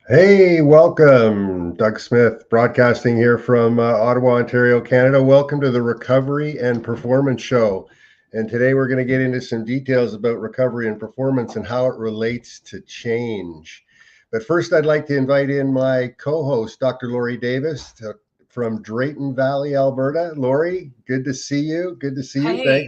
Hey, welcome. Doug Smith, broadcasting here from Ottawa, Ontario, Canada. Welcome to the Recovery and Performance Show. And today we're going to get into some details about recovery and performance and how it relates to change. But first, I'd like to invite in my co host, Dr. Laurie Davis, from Drayton Valley, Alberta. Laurie, good to see you. Good to see you. Hey,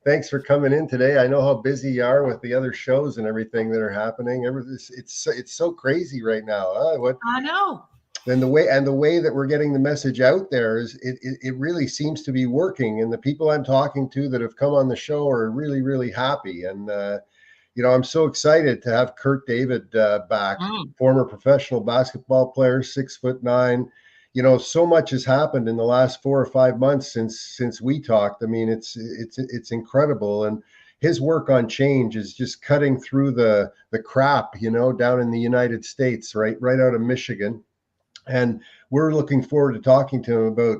Thanks for coming in today. I know how busy you are with the other shows and everything that are happening. It's so crazy right now. What I know. and the way that we're getting the message out there is it really seems to be working. And the people I'm talking to that have come on the show are really happy. And I'm so excited to have Kurt David back, Mm. former professional basketball player, 6'9". So much has happened in the last 4 or 5 months since we talked. I mean, it's incredible, and his work on change is just cutting through the crap, down in the United States, right out of Michigan. And we're looking forward to talking to him about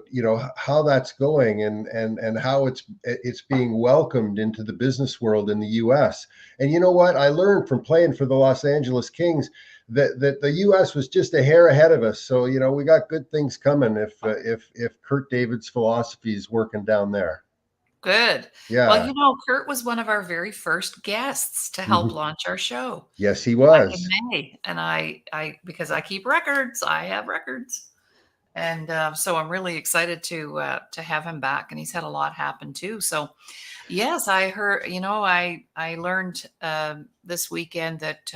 how that's going, and how it's being welcomed into the business world in the US. And you know what I learned from playing for the Los Angeles Kings, that the US was just a hair ahead of us. So we got good things coming if Kurt David's philosophy is working down there. Good. Well, Yeah. Kurt was one of our very first guests to help Mhm. launch our show Yes, he back in was. May. And I because I keep records, I have records. And so I'm really excited to have him back. And he's had a lot happen too. So yes, I heard. I learned this weekend that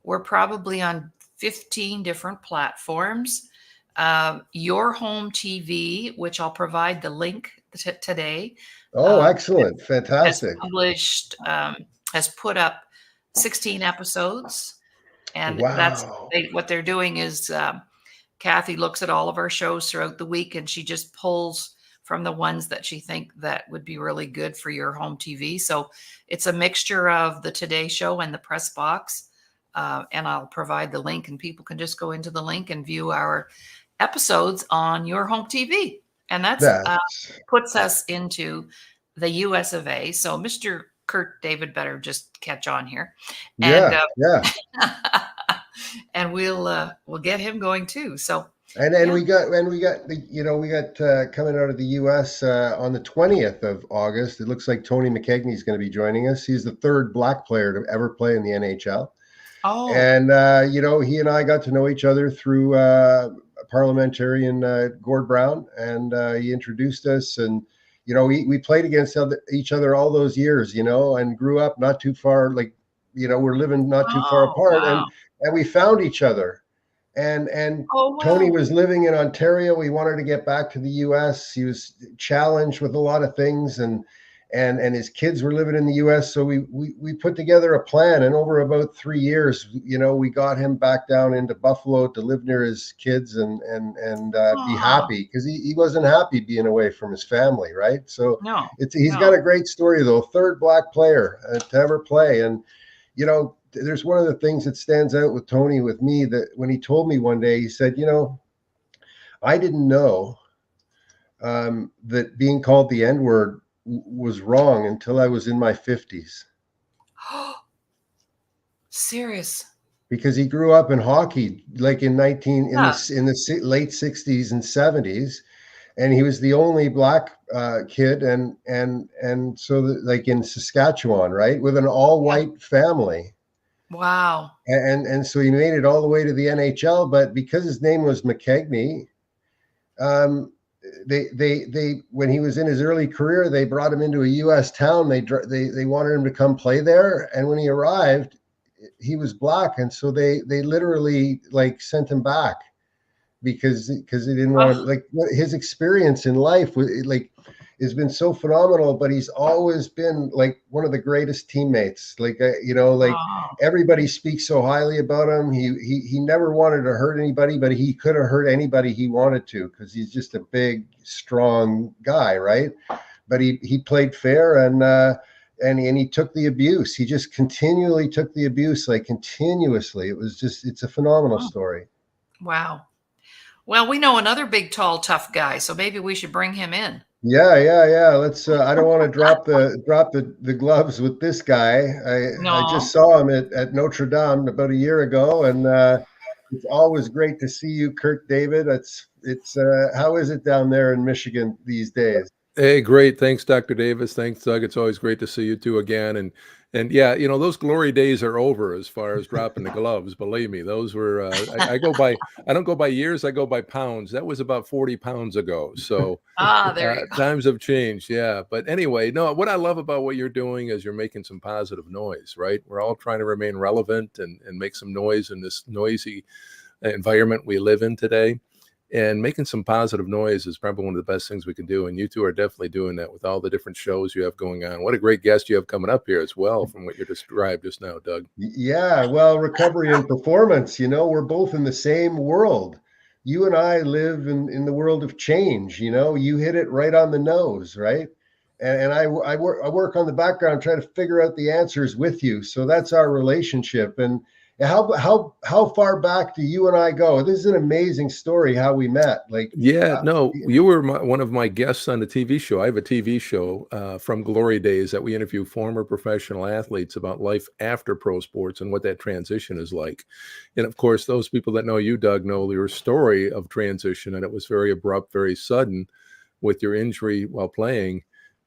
we're probably on 15 different platforms. Your Home TV, which I'll provide the link today, Oh, um, excellent. has Fantastic. published, has put up 16 episodes. And Wow. what they're doing is Kathy looks at all of our shows throughout the week and she just pulls from the ones that she think that would be really good for your home TV. So it's a mixture of the Today Show and the Press Box. And I'll provide the link, and people can just go into the link and view our episodes on your home TV. And that's That's puts us into the US of A. So Mr. Kurt David better just catch on here, and yeah, yeah. and we'll get him going too. So And then yeah. we got coming out of the U.S. On the 20th of August. It looks like Tony McKegney is going to be joining us. He's the third Black player to ever play in the NHL, Oh, and he and I got to know each other through parliamentarian Gord Brown, and he introduced us, and we played against each other all those years, and grew up not too far, like we're living not too far oh, apart, wow. and we found each other, and Oh, Tony wow. was living in Ontario. He wanted to get back to the US. He was challenged with a lot of things, and his kids were living in the US. So we put together a plan, and over about 3 years, we got him back down into Buffalo to live near his kids, and be Oh, happy, because he wasn't happy being away from his family, right? So no, he's got no. a great story, though. Third Black player to ever play. And there's one of the things that stands out with Tony, with me, that when he told me one day, he said, I didn't know that being called the N word was wrong until I was in my 50s. Serious. Because he grew up in hockey, like in 19 Yeah. in the late 60s and 70s, and he was the only Black kid, and so like in Saskatchewan, right, with an all Yeah. white family. Wow. And so he made it all the way to the NHL, but because his name was McKegney, um, they when he was in his early career, they brought him into a U.S. town. They wanted him to come play there, and when he arrived, he was Black, and so they literally like sent him back, because he didn't want Oh, to, like, his experience in life was like has been so phenomenal. But he's always been like one of the greatest teammates, like like oh, everybody speaks so highly about him. He never wanted to hurt anybody, but he could have hurt anybody he wanted to, because he's just a big, strong guy, right? But he played fair, and he took the abuse. He just continually took the abuse, like continuously. It's a phenomenal oh, story. wow. Well, we know another big, tall, tough guy, so maybe we should bring him in. Yeah. Let's. I don't want to drop the gloves with this guy. I No. just saw him at Notre Dame about a year ago, and It's always great to see you, Kurt David. It's how is it down there in Michigan these days? Hey, great. Thanks, Dr. Davis. Thanks, Doug. It's always great to see you two again. And yeah, those glory days are over as far as dropping the gloves. Believe me, those were. I go by. I don't go by years. I go by pounds. That was about 40 pounds ago. So There you go. times have changed. Yeah, but anyway, no. What I love about what you're doing is you're making some positive noise. Right? We're all trying to remain relevant and make some noise in this noisy environment we live in today. And making some positive noise is probably one of the best things we can do. And you two are definitely doing that with all the different shows you have going on. What a great guest you have coming up here as well, from what you described just now, Doug. Yeah, well, recovery and performance, we're both in the same world. You and I live in the world of change. You hit it right on the nose, right? And I work on the background, try to figure out the answers with you. So that's our relationship. And how far back do you and I go? This is an amazing story how we met. Yeah, no, you were one of my guests on the TV show. I have a TV show from Glory Days that we interview former professional athletes about life after pro sports and what that transition is like. And of course, those people that know you, Doug, know your story of transition, and it was very abrupt, very sudden with your injury while playing.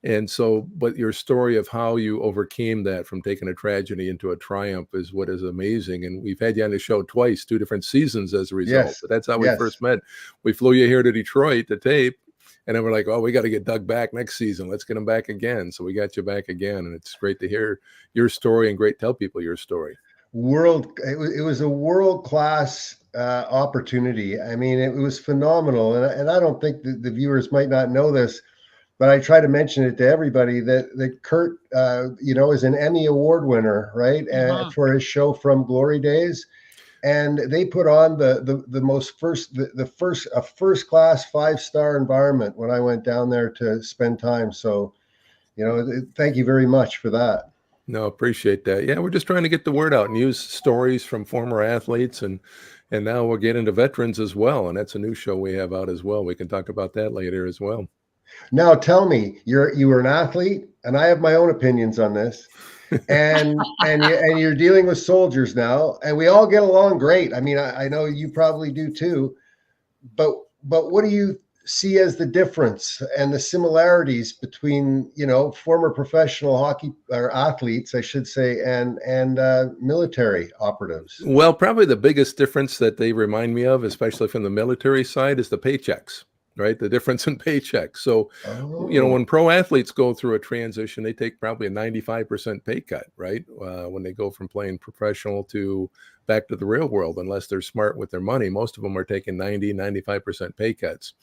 And so, but your story of how you overcame that from taking a tragedy into a triumph is what is amazing. And we've had you on the show twice, 2 different seasons as a result. Yes, But that's how we yes. first met. We flew you here to Detroit to tape. And then we're like, oh, we got to get Doug back next season. Let's get him back again. So we got you back again. And it's great to hear your story and great to tell people your story. It was a world-class opportunity. I mean, it was phenomenal. And I don't think the viewers might not know this, but I try to mention it to everybody that Kurt, is an Emmy Award winner, right? And for his show From Glory Days, and they put on a first class 5-star environment when I went down there to spend time. So, thank you very much for that. No, appreciate that. Yeah, we're just trying to get the word out and use stories from former athletes, and now we'll get into veterans as well. And that's a new show we have out as well. We can talk about that later as well. Now tell me, you were an athlete, and I have my own opinions on this, and you're dealing with soldiers now, and we all get along great. I mean, I know you probably do too, but what do you see as the difference and the similarities between former professional hockey or athletes, I should say, and military operatives? Well, probably the biggest difference that they remind me of, especially from the military side, is the paychecks. Right? The difference in paychecks. So, when pro athletes go through a transition, they take probably a 95% pay cut, right? When they go from playing professional to back to the real world, unless they're smart with their money, most of them are taking 95% pay cuts.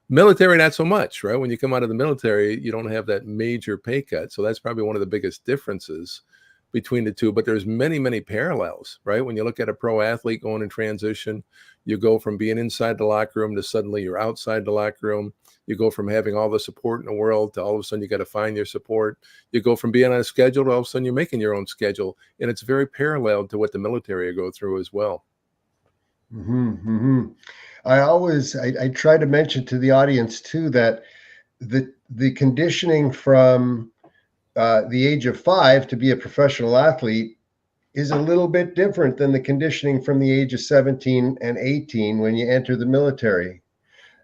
Military, not so much, right? When you come out of the military, you don't have that major pay cut. So that's probably one of the biggest differences between the two, but there's many, many parallels, right? When you look at a pro athlete going in transition, you go from being inside the locker room to suddenly you're outside the locker room. You go from having all the support in the world to all of a sudden you got to find your support. You go from being on a schedule to all of a sudden you're making your own schedule. And it's very parallel to what the military go through as well. I try to mention to the audience too that the conditioning from the age of 5 to be a professional athlete is a little bit different than the conditioning from the age of 17 and 18 when you enter the military.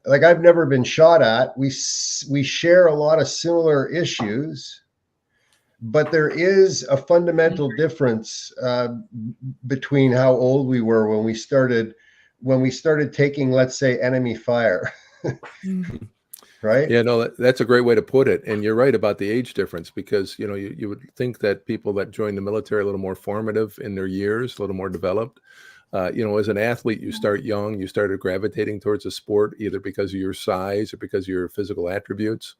Like, I've never been shot at. We share a lot of similar issues, but there is a fundamental difference between how old we were when we started taking, let's say, enemy fire. Right? Yeah, no, that's a great way to put it. And you're right about the age difference, because, you would think that people that join the military are a little more formative in their years, a little more developed. As an athlete, you start young, you started gravitating towards a sport, either because of your size or because of your physical attributes.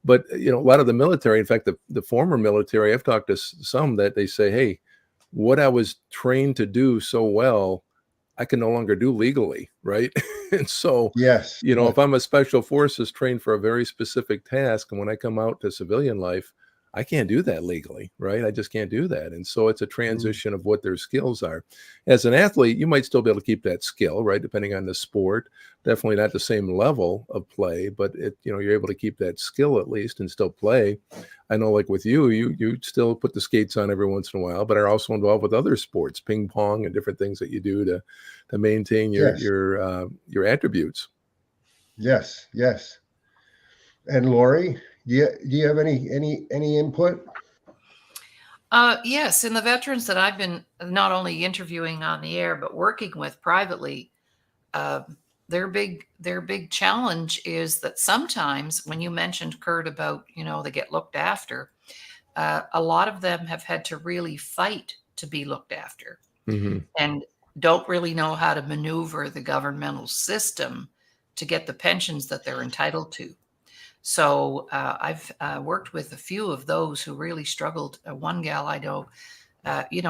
But, a lot of the military, in fact, the former military, I've talked to some that they say, hey, what I was trained to do so well, I can no longer do legally, right? And so, yes, if I'm a special forces trained for a very specific task, and when I come out to civilian life, I can't do that legally, right? I just can't do that. And so it's a transition of what their skills are. As an athlete, you might still be able to keep that skill, right? Depending on the sport, definitely not the same level of play, but you're able to keep that skill at least and still play. I know, like with you still put the skates on every once in a while, but are also involved with other sports, ping pong and different things that you do to maintain Yes. your attributes. Yes. Yes. And Laurie, do you have any input? Yes, in the veterans that I've been not only interviewing on the air but working with privately, uh, their big challenge is that sometimes, when you mentioned, Kurt, about they get looked after, a lot of them have had to really fight to be looked after, Mm-hmm. and don't really know how to maneuver the governmental system to get the pensions that they're entitled to. So I've worked with a few of those who really struggled. One gal I know,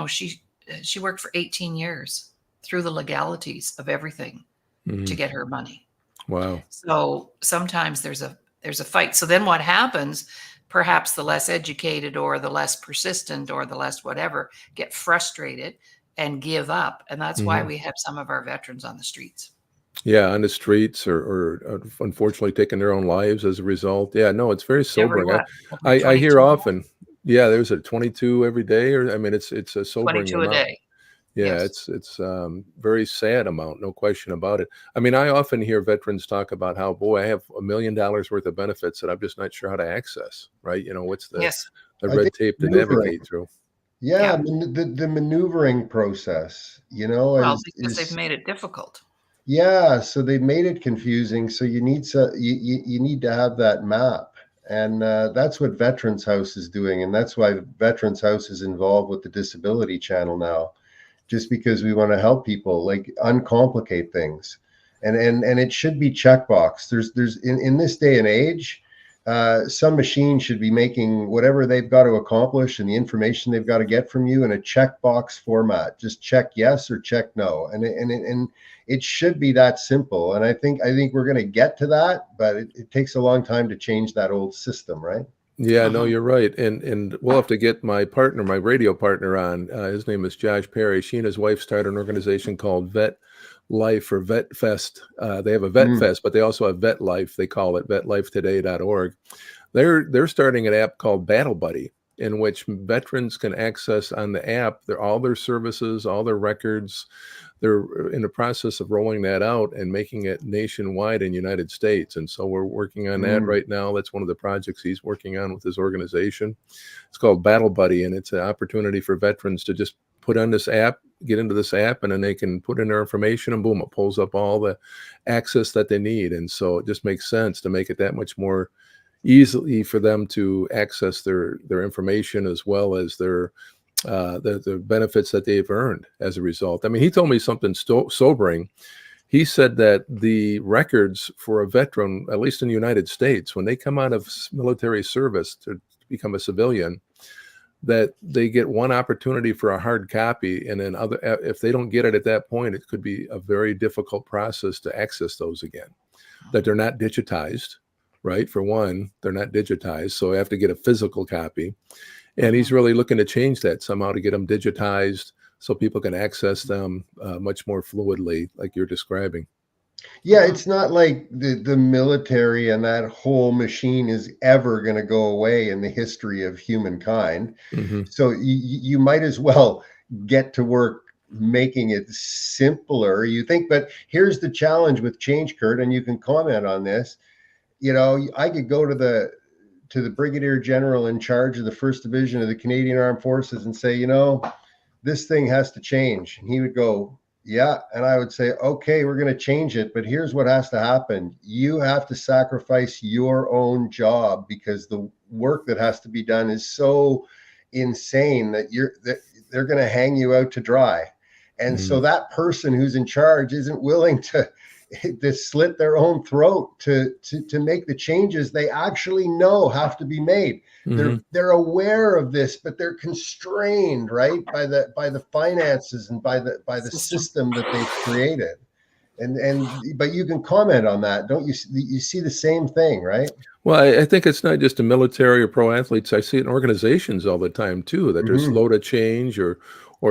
she worked for 18 years through the legalities of everything to get her money. Wow. So sometimes there's a fight. So then what happens? Perhaps the less educated or the less persistent or the less whatever get frustrated and give up. And that's why we have some of our veterans on the streets. Yeah, on the streets or unfortunately taking their own lives as a result. Yeah, no, it's very sobering. I hear often, yeah, there's a 22 every day, or I mean, it's a sobering 22 a amount. day. Yeah, Yes. it's very sad amount, no question about it. I mean, I often hear veterans talk about how, boy, I have $1 million worth of benefits that I'm just not sure how to access, right? What's the Yes. red tape to navigate through? Yeah, I mean, the maneuvering process, Well, because they've made it difficult. Yeah, so they made it confusing. So you need you need to have that map, and that's what Veterans House is doing, and that's why Veterans House is involved with the Disability Channel now, just because we want to help people like uncomplicate things, and it should be checkbox. There's in this day and age, some machine should be making whatever they've got to accomplish and the information they've got to get from you in a checkbox format. Just check yes or check no, and it should be that simple. And I think we're going to get to that, but it takes a long time to change that old system, right? Yeah, no, you're right. And we'll have to get my radio partner on. His name is Josh Perry. She and his wife started an organization called Vet Life or Vet Fest. They have a Vet Fest, but they also have Vet Life. They call it vetlifetoday.org. They're starting an app called Battle Buddy, in which veterans can access on the app all their services, all their records. They're in the process of rolling that out and making it nationwide in the United States. And so we're working on that right now. That's one of the projects he's working on with his organization. It's called Battle Buddy, and it's an opportunity for veterans to just put on this app, get into this app, and then they can put in their information, and boom, it pulls up all the access that they need. And so it just makes sense to make it that much more easily for them to access their information, as well as their the benefits that they've earned as a result. I mean, he told me something sobering. He said that the records for a veteran, at least in the United States, when they come out of military service to become a civilian, that they get one opportunity for a hard copy, and then if they don't get it at that point, it could be a very difficult process to access those again. That they're not digitized, right? For one, they're not digitized, so I have to get a physical copy. And he's really looking to change that somehow, to get them digitized so people can access them much more fluidly, like you're describing. Yeah, it's not like the military and that whole machine is ever going to go away in the history of humankind. So you might as well get to work making it simpler, you think. But here's the challenge with change, Kurt, and you can comment on this. I could go to the brigadier general in charge of the 1st Division of the Canadian Armed Forces and say, this thing has to change. And he would go, yeah. And I would say, okay, we're going to change it, but here's what has to happen. You have to sacrifice your own job, because the work that has to be done is so insane that they're going to hang you out to dry. And so that person who's in charge isn't willing to slit their own throat to make the changes they actually know have to be made. They're aware of this, but they're constrained, right, by the finances and by the system that they've created. But you can comment on that, don't you? You see the same thing, right? Well, I think it's not just in military or pro athletes. I see it in organizations all the time too, that they're Mm-hmm. slow to change or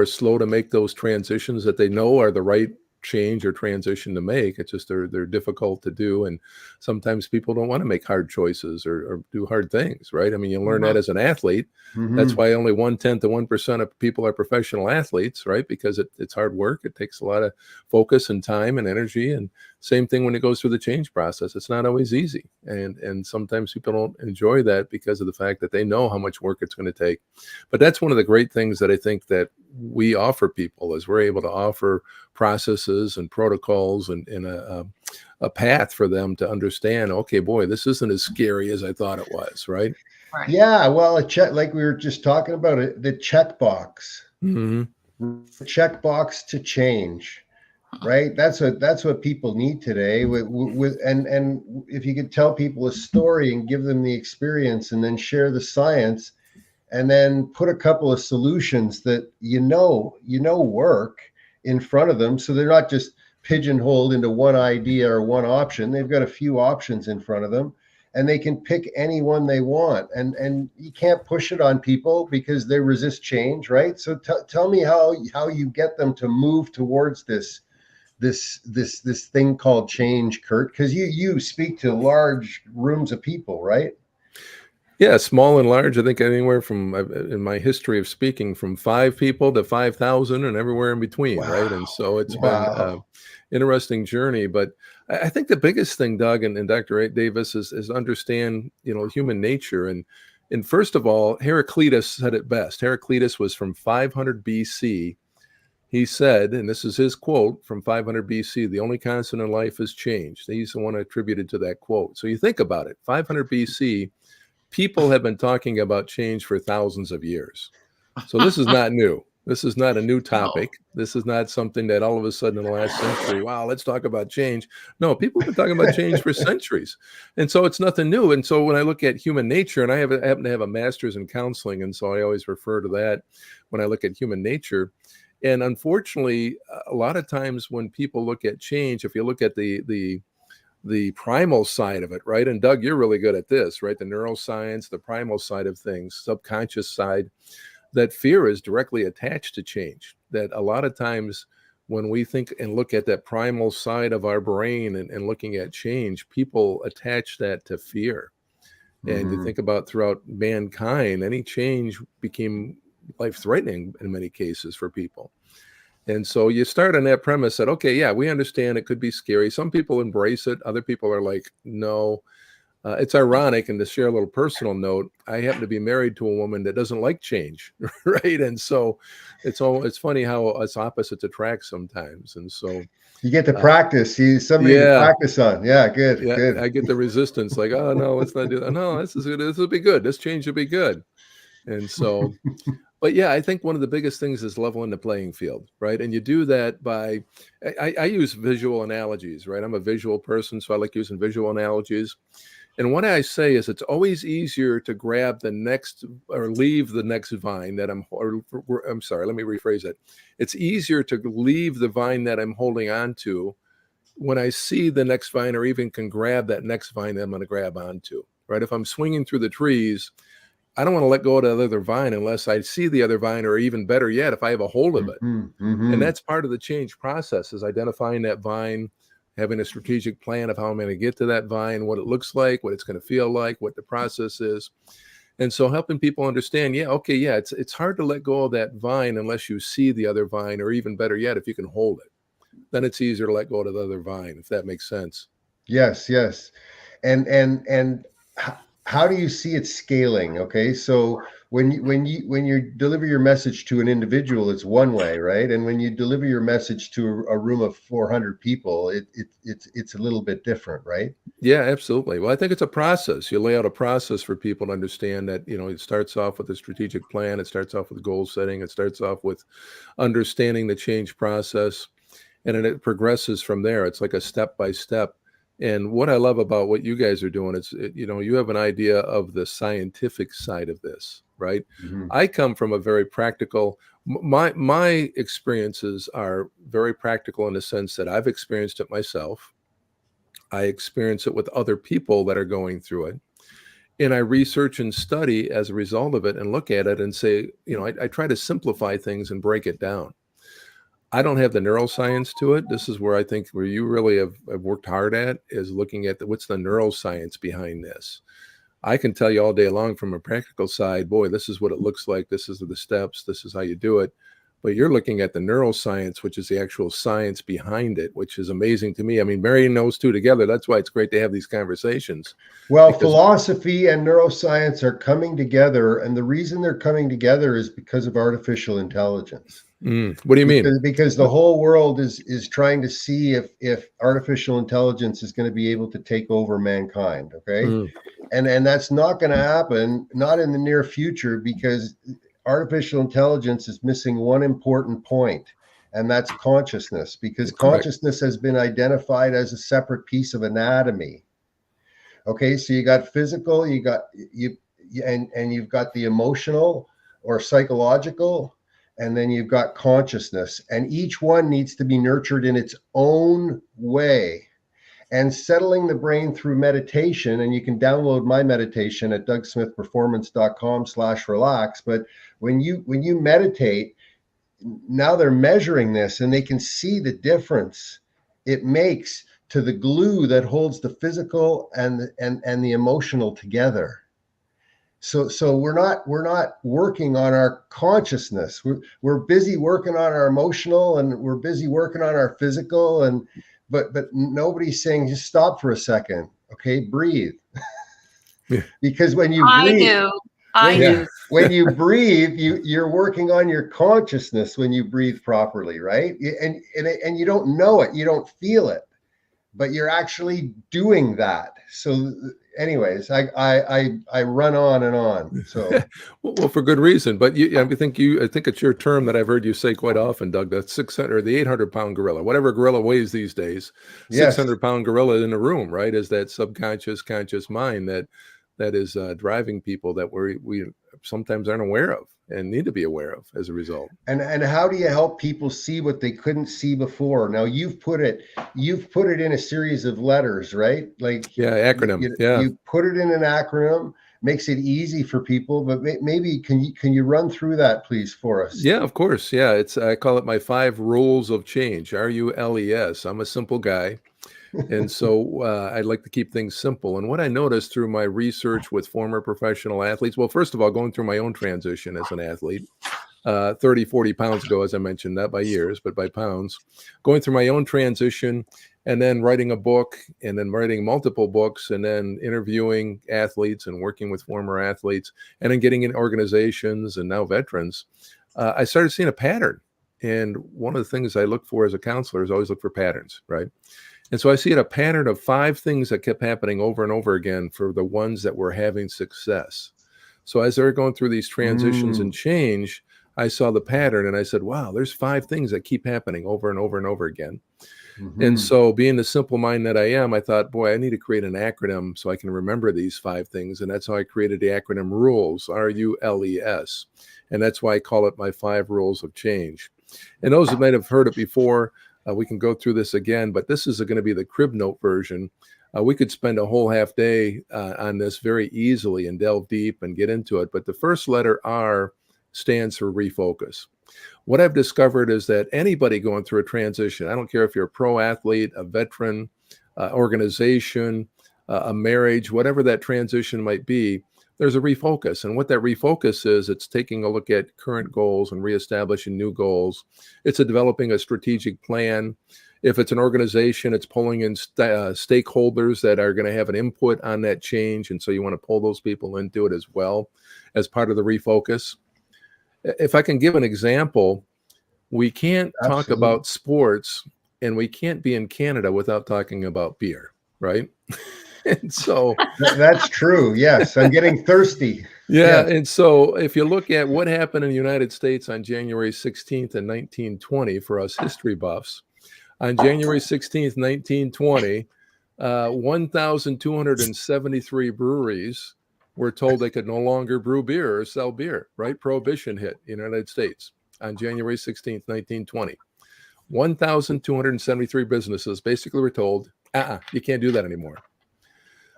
slow to make those transitions that they know are the right change or transition to make. It's just they're difficult to do, and sometimes people don't want to make hard choices or do hard things, right? I mean, you learn that Mhm. as an athlete. That's Mm-hmm. why only 1/10 of 1% of people are professional athletes, right? Because it's hard work. It takes a lot of focus and time and energy, and same thing when it goes through the change process. It's not always easy, and sometimes people don't enjoy that because of the fact that they know how much work it's going to take. But that's one of the great things that I think that we offer people, is we're able to offer processes and protocols and a path for them to understand, okay, boy, this isn't as scary as I thought it was, right? Right. Yeah, well, a check, like we were just talking about it, the checkbox, Hmm. checkbox to change, right? That's what people need today. And if you could tell people a story and give them the experience, and then share the science, and then put a couple of solutions that work in front of them, so they're not just pigeonholed into one idea or one option. They've got a few options in front of them, and they can pick any one they want. And you can't push it on people because they resist change, right? So tell me how you get them to move towards this thing called change, Kurt, because you speak to large rooms of people, right? Yeah, small and large. I think anywhere from, in my history of speaking, from 5 people to 5,000 and everywhere in between, right? Wow. And so it's been Wow. interesting journey. But I think the biggest thing, Doug and Dr. Davis, is understand, human nature. And first of all, Heraclitus said it best. Heraclitus was from 500 BC. He said, and this is his quote from 500 BC, the only constant in life is change. He's the one attributed to that quote. So you think about it, 500 BC, people have been talking about change for thousands of years. So this is not new. This is not a new No. topic. This is not something that all of a sudden in the last century, wow, let's talk about change. No, people have been talking about change for centuries. And so it's nothing new. And so when I look at human nature, and I happen to have a master's in counseling, and so I always refer to that when I look at human nature. And unfortunately, a lot of times when people look at change, if you look at the primal side of it, right? And Doug, you're really good at this, right? The neuroscience, the primal side of things, subconscious side, that fear is directly attached to change. That a lot of times when we think and look at that primal side of our brain and looking at change, people attach that to fear. And you Mm-hmm. think about throughout mankind, any change became life threatening in many cases for people. And so you start on that premise that, okay, yeah, we understand it could be scary. Some people embrace it. Other people are like, no. It's ironic, and to share a little personal note, I happen to be married to a woman that doesn't like change, right? And so it's funny how us opposites attract sometimes. And so, You get to uh, practice. You somebody to yeah, practice on. Yeah, good, yeah, good. I get the resistance, like, oh no, let's not do that. No, this is good. This will be good. This change will be good. And so, but yeah, I think one of the biggest things is leveling the playing field, right? And you do that by, I use visual analogies, right? I'm a visual person, so I like using visual analogies. And what I say is it's always easier to grab the next or leave the next vine that I'm sorry, let me rephrase it. It's easier to leave the vine that I'm holding on to when I see the next vine, or even can grab that next vine that I'm going to grab onto, right? If I'm swinging through the trees, I don't want to let go of the other vine unless I see the other vine, or even better yet, if I have a hold of it. Mm-hmm. And Mm-hmm. that's part of the change process, is identifying that vine, having a strategic plan of how I'm going to get to that vine, what it looks like, what it's going to feel like, what the process is. And so helping people understand, yeah, okay, yeah, it's hard to let go of that vine unless you see the other vine, or even better yet, if you can hold it, then it's easier to let go of the other vine, if that makes sense. Yes, yes. And how do you see it scaling? Okay, so when you deliver your message to an individual, it's one way, right? And when you deliver your message to a room of 400 people, it's a little bit different, right? Yeah, absolutely. Well, I think it's a process. You lay out a process for people to understand that, it starts off with a strategic plan. It starts off with goal setting. It starts off with understanding the change process, and then it progresses from there. It's like a step by step. And what I love about what you guys are doing is, you have an idea of the scientific side of this, right? Mhm. I come from a very practical, my experiences are very practical in the sense that I've experienced it myself. I experience it with other people that are going through it. And I research and study as a result of it and look at it and say, I try to simplify things and break it down. I don't have the neuroscience to it. This is where I think where you really have worked hard at is looking at what's the neuroscience behind this. I can tell you all day long from a practical side, boy, this is what it looks like. This is the steps. This is how you do it. But you're looking at the neuroscience, which is the actual science behind it, which is amazing to me. I mean, marrying those two together, that's why it's great to have these conversations. Well, Because philosophy and neuroscience are coming together, and the reason they're coming together is because of artificial intelligence. What do you mean? Because the whole world is trying to see if artificial intelligence is going to be able to take over mankind. Okay, Mm, and that's not going to happen, not in the near future, because artificial intelligence is missing one important point, and that's consciousness. Because correct. consciousness has been identified as a separate piece of anatomy. Okay, so you got physical, and you've got the emotional or psychological, and then you've got consciousness, and each one needs to be nurtured in its own way. And settling the brain through meditation, and you can download my meditation at dougsmithperformance.com/relax. But when you meditate, now they're measuring this, and they can see the difference it makes to the glue that holds the physical and the emotional together. So we're not working on our consciousness. We're busy working on our emotional, and we're busy working on our physical, and but nobody's saying just stop for a second. Okay, breathe. Yeah. Because when you I breathe, do. I when do. when you breathe, you're working on your consciousness when you breathe properly, right? And you don't know it, you don't feel it, but you're actually doing that. So anyways, I run on and on. So Well, for good reason. But I think it's your term that I've heard you say quite often, Doug. That 600, the 800-pound gorilla, whatever gorilla weighs these days, yes. 600-pound gorilla in the room, right? Is that subconscious, conscious mind that is driving people that we sometimes aren't aware of and need to be aware of as a result. And how do you help people see what they couldn't see before? Now you've put it in a series of letters, right? Like Yeah, acronym. Yeah. you put it in an acronym, makes it easy for people. But maybe can you run through that, please, for us? Yeah, of course. Yeah, I call it my 5 rules of change. RULES. I'm a simple guy. And so I like to keep things simple. And what I noticed through my research with former professional athletes, well, first of all, going through my own transition as an athlete, 30, 40 pounds ago, as I mentioned, not by years, but by pounds, going through my own transition and then writing a book and then writing multiple books and then interviewing athletes and working with former athletes and then getting in organizations and now veterans, I started seeing a pattern. And one of the things I look for as a counselor is always look for patterns, right? And so I see it a pattern of 5 things that kept happening over and over again for the ones that were having success. So as they're going through these transitions and change, I saw the pattern and I said, wow, there's 5 things that keep happening over and over and over again. And so being the simple mind that I am, I thought, boy, I need to create an acronym so I can remember these 5 things. And that's how I created the acronym RULES, RULES. And that's why I call it my 5 rules of change. And those who might have heard it before, we can go through this again, but this is going to be the crib note version. We could spend a whole half day on this very easily and delve deep and get into it. But the first letter R stands for refocus. What I've discovered is that anybody going through a transition, I don't care if you're a pro athlete, a veteran, organization, a marriage, whatever that transition might be, there's a refocus. And what that refocus is, it's taking a look at current goals and reestablishing new goals. It's developing a strategic plan. If it's an organization, it's pulling in stakeholders that are going to have an input on that change. And so you want to pull those people into it as well as part of the refocus. If I can give an example, we can't talk Absolutely. about sports and we can't be in Canada without talking about beer, right? And so That's true. Yes, I'm getting thirsty. yeah, Yes. and so if you look at what happened in the United States on January 16th in 1920 for us history buffs, on January 16th, 1920, 1,273 breweries were told they could no longer brew beer or sell beer, right? Prohibition hit in the United States on January 16th, 1920. 1,273 businesses basically were told, you can't do that anymore.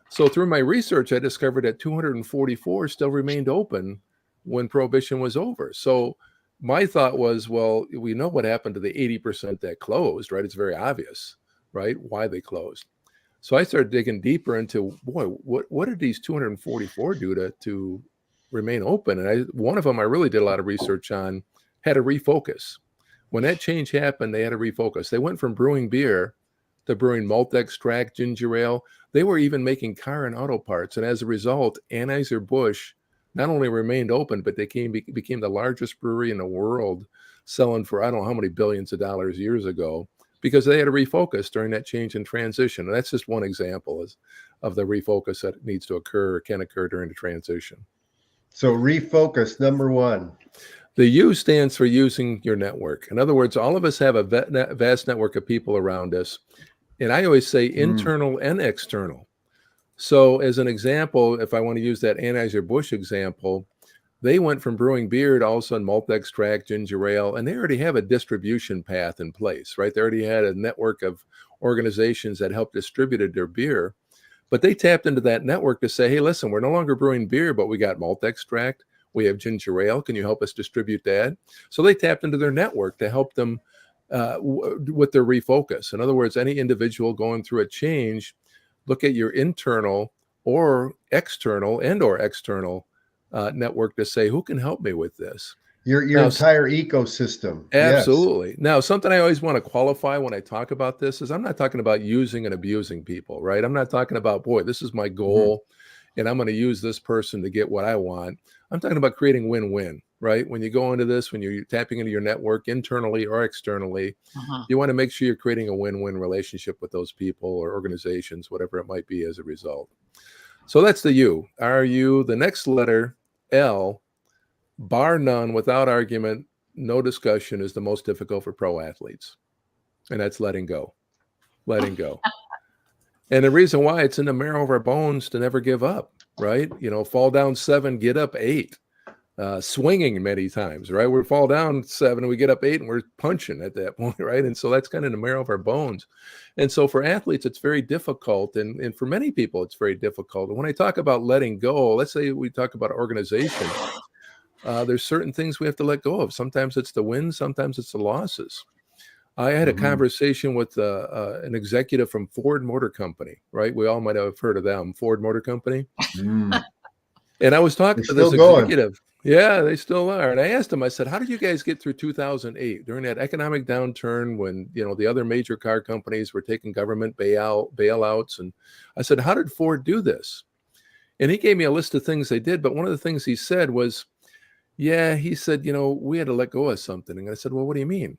So through my research, I discovered that 244 still remained open when Prohibition was over. So my thought was, well, we know what happened to the 80% that closed, right? It's very obvious, right? Why they closed. So I started digging deeper into, boy, what did these 244 do to remain open? And one of them I really did a lot of research on had to refocus. When that change happened, they had to refocus. They went from brewing beer to brewing malt extract, ginger ale. They were even making car and auto parts. And as a result, Anheuser-Busch not only remained open, but they became the largest brewery in the world, selling for I don't know how many billions of dollars years ago, because they had to refocus during that change and transition. And that's just one example of the refocus that needs to occur or can occur during the transition. So refocus, number one. The U stands for using your network. In other words, all of us have a vast network of people around us. And I always say internal and external. So as an example, if I want to use that Anheuser-Busch example, they went from brewing beer to all of a sudden malt extract, ginger ale, and they already have a distribution path in place, right? They already had a network of organizations that helped distribute their beer. But they tapped into that network to say, hey, listen, we're no longer brewing beer, but we got malt extract. We have ginger ale. Can you help us distribute that? So they tapped into their network to help them with their refocus. In other words, any individual going through a change, look at your internal or external network to say, who can help me with this? Your entire ecosystem. Absolutely. Yes. Now, something I always want to qualify when I talk about this is I'm not talking about using and abusing people, right? I'm not talking about, boy, this is my goal and I'm going to use this person to get what I want. I'm talking about creating win-win, right? When you go into this, when you're tapping into your network internally or externally, you want to make sure you're creating a win-win relationship with those people or organizations, whatever it might be as a result. So that's the U. R-U, the next letter, L, bar none, without argument, no discussion, is the most difficult for pro athletes. And that's letting go. Letting go. And the reason why, it's in the marrow of our bones to never give up, right? You know, fall down 7, get up 8. Swinging many times, right? We fall down 7 and we get up 8 and we're punching at that point, right? And so that's kind of the marrow of our bones. And so for athletes, it's very difficult. And for many people, it's very difficult. And when I talk about letting go, let's say we talk about organization, there's certain things we have to let go of. Sometimes it's the wins, sometimes it's the losses. I had a conversation with an executive from Ford Motor Company, right? We all might have heard of them, Ford Motor Company. And I was talking to this executive. Yeah, they still are. And I asked him, I said, how did you guys get through 2008 during that economic downturn when, you know, the other major car companies were taking government bailouts? And I said, how did Ford do this? And he gave me a list of things they did. But one of the things he said was, he said, you know, we had to let go of something. And I said, well, what do you mean?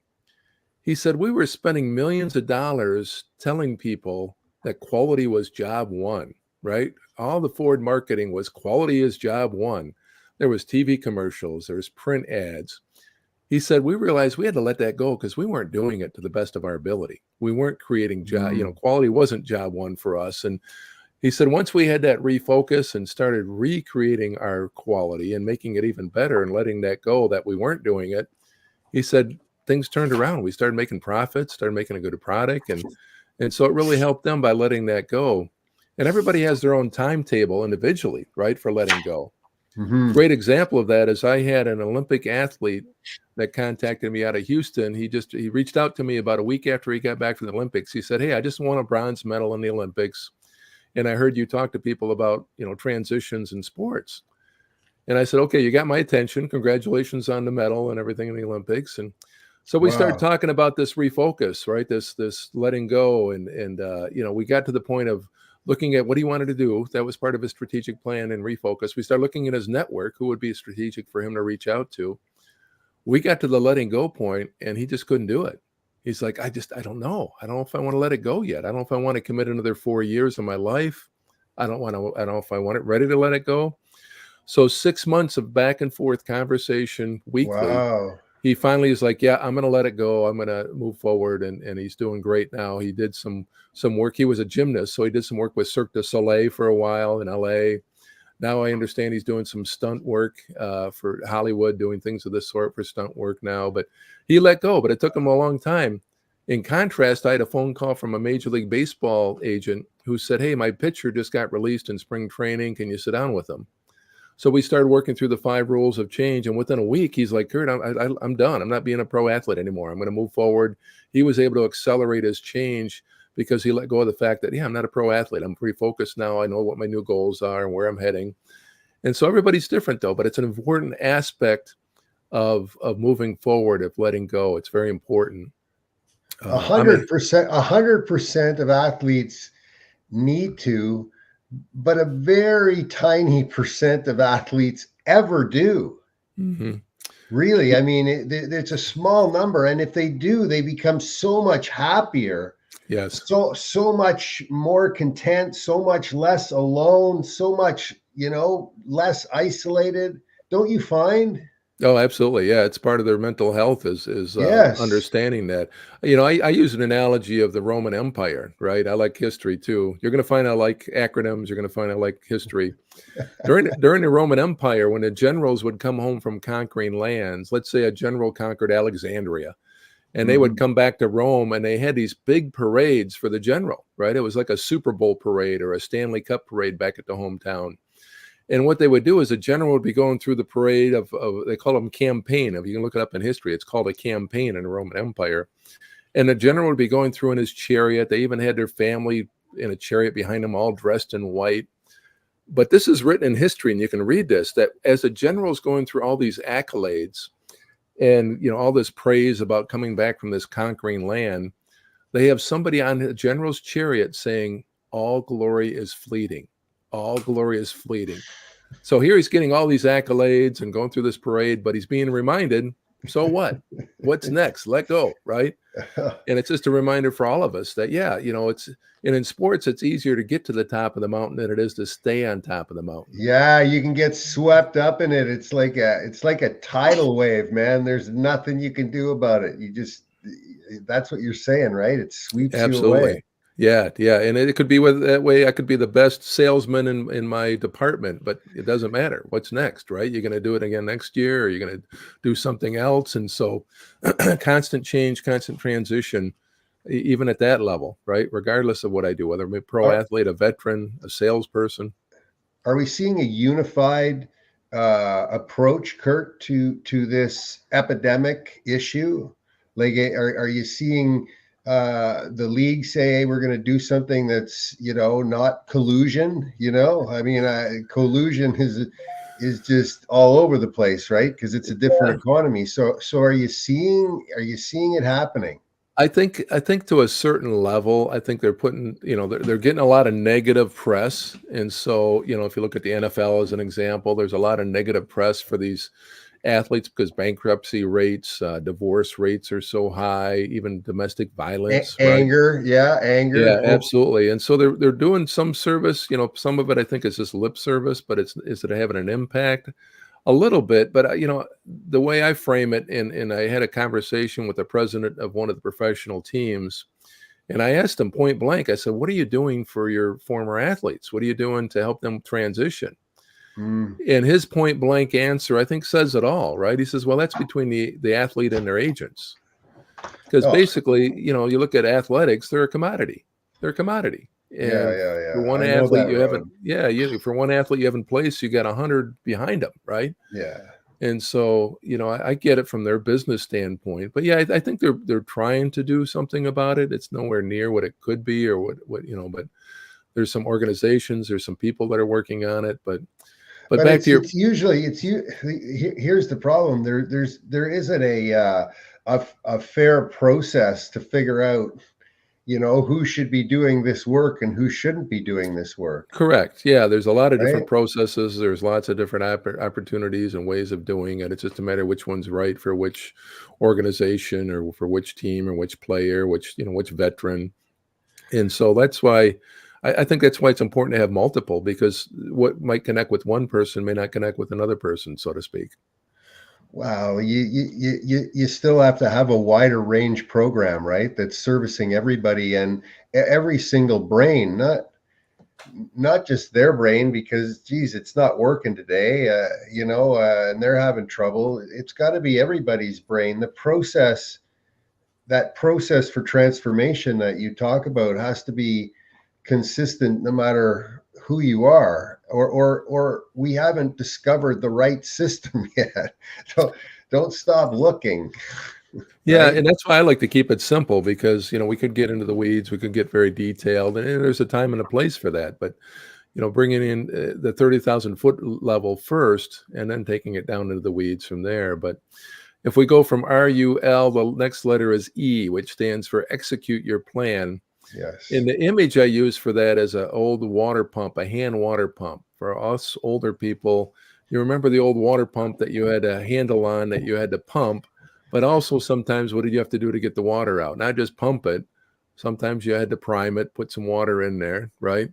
He said, we were spending millions of dollars telling people that quality was job one, right? All the Ford marketing was quality is job one. There was TV commercials, there was print ads. He said, we realized we had to let that go because we weren't doing it to the best of our ability. We weren't creating job, you know, quality wasn't job one for us. And he said, once we had that refocus and started recreating our quality and making it even better and letting that go that we weren't doing it, he said, things turned around. We started making profits, started making a good product. And so it really helped them by letting that go. And everybody has their own timetable individually, right, for letting go. Great example of that is I had an Olympic athlete that contacted me out of Houston. He reached out to me about a week after he got back from the Olympics. He said, hey, I just won a bronze medal in the Olympics. And I heard you talk to people about, you know, transitions in sports. And I said, okay, you got my attention. Congratulations on the medal and everything in the Olympics. And so we started talking about this refocus, right? This letting go. And you know, we got to the point of looking at what he wanted to do. That was part of his strategic plan and refocus. We started looking at his network, who would be strategic for him to reach out to. We got to the letting go point and he just couldn't do it. He's like, I don't know. I don't know if I want to let it go yet. I don't know if I want to commit another 4 years of my life. I don't know if I want it ready to let it go. So 6 months of back and forth conversation weekly. he finally is like, yeah, I'm going to let it go. I'm going to move forward. And he's doing great now. He did some work. He was a gymnast, so he did some work with Cirque du Soleil for a while in LA. Now I understand he's doing some stunt work for Hollywood, doing things of this sort for stunt work now. But he let go, but it took him a long time. In contrast, I had a phone call from a Major League Baseball agent who said, hey, my pitcher just got released in spring training. Can you sit down with him? So we started working through the 5 rules of change. And within a week, he's like, Kurt, I'm done. I'm not being a pro athlete anymore. I'm going to move forward. He was able to accelerate his change because he let go of the fact that, yeah, I'm not a pro athlete. I'm pretty focused now. I know what my new goals are and where I'm heading. And so everybody's different, though. But it's an important aspect of moving forward, of letting go. It's very important. 100% of athletes need to, but a very tiny percent of athletes ever do. Mm-hmm. Really, I mean, it's a small number, and if they do, they become so much happier. Yes. So much more content, so much less alone, so much, less isolated. Don't you find? Oh, absolutely. Yeah, it's part of their mental health is Yes. understanding that. I use an analogy of the Roman Empire, right? I like history too. You're going to find I like acronyms. You're going to find I like history. During the Roman Empire, when the generals would come home from conquering lands, let's say a general conquered Alexandria, and they would come back to Rome, and they had these big parades for the general, right? It was like a Super Bowl parade or a Stanley Cup parade back at the hometown. And what they would do is a general would be going through the parade of they call them campaign. If you can look it up in history, it's called a campaign in the Roman Empire. And the general would be going through in his chariot. They even had their family in a chariot behind them, all dressed in white. But this is written in history, and you can read this, that as the general is going through all these accolades and, all this praise about coming back from this conquering land, they have somebody on the general's chariot saying, all glory is fleeting. All glory is fleeting. So here he's getting all these accolades and going through this parade, but he's being reminded, so what? What's next? Let go, right? And it's just a reminder for all of us that, in sports, it's easier to get to the top of the mountain than it is to stay on top of the mountain. Yeah, you can get swept up in it. It's like a tidal wave, man. There's nothing you can do about it. That's what you're saying, right? It sweeps you away. Yeah. And it could be that way. I could be the best salesman in my department, but it doesn't matter. What's next, right? You're going to do it again next year, or you're going to do something else. And so constant change, constant transition, even at that level, right? Regardless of what I do, whether I'm a pro athlete, a veteran, a salesperson. Are we seeing a unified approach, Kurt, to this epidemic issue? Like, are you seeing the league say, hey, we're going to do something that's, not collusion, I mean, collusion is just all over the place, right? Because it's a different economy. So are you seeing it happening? I think to a certain level, I think they're putting, they're getting a lot of negative press. And so, if you look at the NFL as an example, there's a lot of negative press for these athletes because bankruptcy rates, divorce rates are so high, even domestic violence, anger. Yeah, absolutely. And so they're doing some service, some of it I think is just lip service, but is it having an impact? A little bit, but the way I frame it, and I had a conversation with the president of one of the professional teams, and I asked him point blank, I said, what are you doing for your former athletes? What are you doing to help them transition? And his point blank answer, I think, says it all, right? He says, well, that's between the athlete and their agents. Because basically, you look at athletics, they're a commodity. They're a commodity. And for one athlete, for one athlete you haven't placed, you got 100 behind them, right? Yeah. And so, I get it from their business standpoint, but yeah, I think they're trying to do something about it. It's nowhere near what it could be, or what but there's some organizations, there's some people that are working on it, but back to here's the problem. There isn't a fair process to figure out, who should be doing this work and who shouldn't be doing this work. Correct. Yeah, there's a lot of different processes. There's lots of different opportunities and ways of doing it. It's just a matter of which one's right for which organization, or for which team, or which player, which veteran. And so that's why I think that's why it's important to have multiple, because what might connect with one person may not connect with another person, so to speak. Wow, you still have to have a wider range program, right? That's servicing everybody and every single brain, not just their brain, because geez, it's not working today, and they're having trouble. It's got to be everybody's brain. That process for transformation that you talk about has to be consistent no matter who you are, or we haven't discovered the right system yet. Don't stop looking. Yeah, Right. and that's why I like to keep it simple because, we could get into the weeds, we could get very detailed, and there's a time and a place for that. But, bringing in the 30,000 foot level first and then taking it down into the weeds from there. But if we go from RUL, the next letter is E, which stands for execute your plan. Yes. And the image I use for that is an old water pump, a hand water pump. For us older people, you remember the old water pump that you had a handle on that you had to pump, but also sometimes what did you have to do to get the water out? Not just pump it. Sometimes you had to prime it, put some water in there, right?